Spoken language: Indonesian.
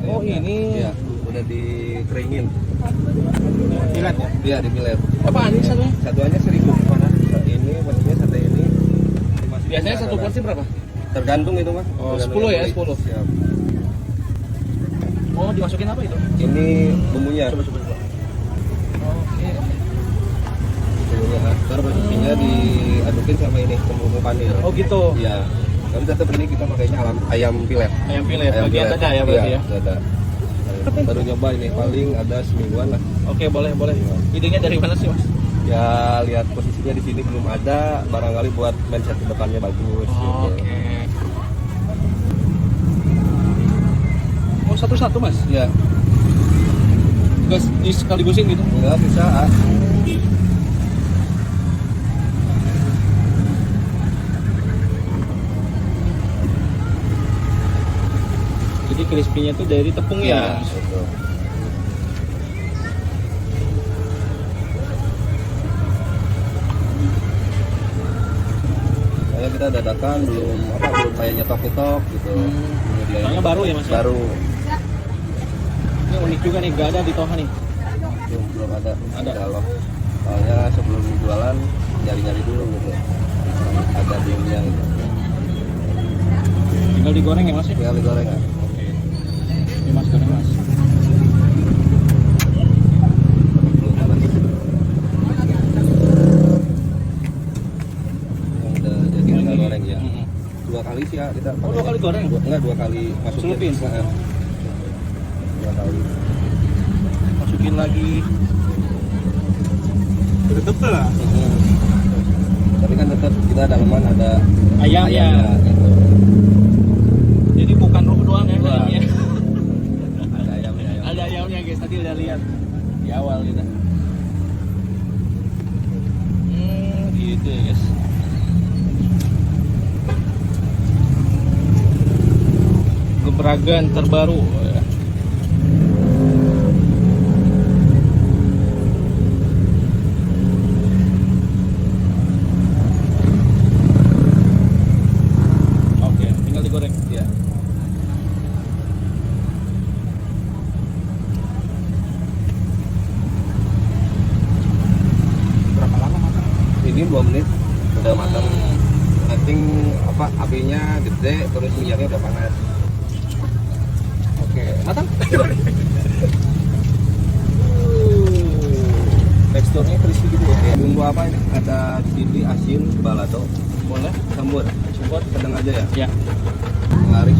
Oh ini. Iya, udah dikeringin. Pilet ya? Iya, dipilet. Apaan ini satunya? Satuannya 1.000. Mana? Ini maksudnya sate ini. Biasanya satu porsi berapa? Tergantung itu mah. Oh, Tergantung 10 ya, yang beli. 10. Siap. Oh, dimasukin apa itu? Ini bumbunya. Coba. Oke. Bumbunya. Ntar bumbunya diadukin sama ini bumbu panir. Oh gitu. Iya. Tapi tetap ini kita pakainya ayam pilet. Ayam pilet. Ayam Bagian pilet. dada ya berarti Iya, ya. dada. Baru nyoba ini, paling ada semingguan lah. Oke, boleh. Idenya dari mana sih, Mas? Ya lihat posisinya di sini belum ada, barangkali buat mindset ke depannya bagus. Gitu. Oke. Oh, satu-satu, Mas? Ya, Gas disekaligusin gitu? enggak bisa. Jadi crispy-nya tuh dari tepungnya. Ya, betul. Saya kita dadakan belum kayak nyetok gitu. Soalnya baru ya, Mas? Baru. Ini unik juga nih, gak ada di Toha nih. Belum ada. Ada. Kalau soalnya sebelum jualan nyari-nyari dulu gitu. Ada dimnya gitu. Tinggal digoreng ya, Mas? Ya? Tinggal digoreng kan. Oke. Ini Mas, goreng Mas. Yang udah jadi tinggal goreng ya. Dua kali sih ya kita. Oh, 2 kali goreng? Enggak, 2 kali masukin. Celupin? Nah, 2 kali. Masukin lagi. Tebel lah. Tapi kan tetap kita dalaman ada Ayam ya. gitu. Jadi bukan ruh doang ya Wah. ayamnya. Ada ayamnya. Ada ayamnya guys, tadi udah lihat di awal gitu. Gitu ya guys. Gebragan terbaru. Oke, tinggal digoreng. Ya. Berapa lama makan? Ini 2 menit udah matang. Nanti apinya gede terus minyaknya udah panas. Oke, matang. Teksturnya crispy gitu ya. Ya, bumbu apa ini? Ada chili, asin, balado, Boleh. sambur. Support. Sedang aja ya. Ya. Laris.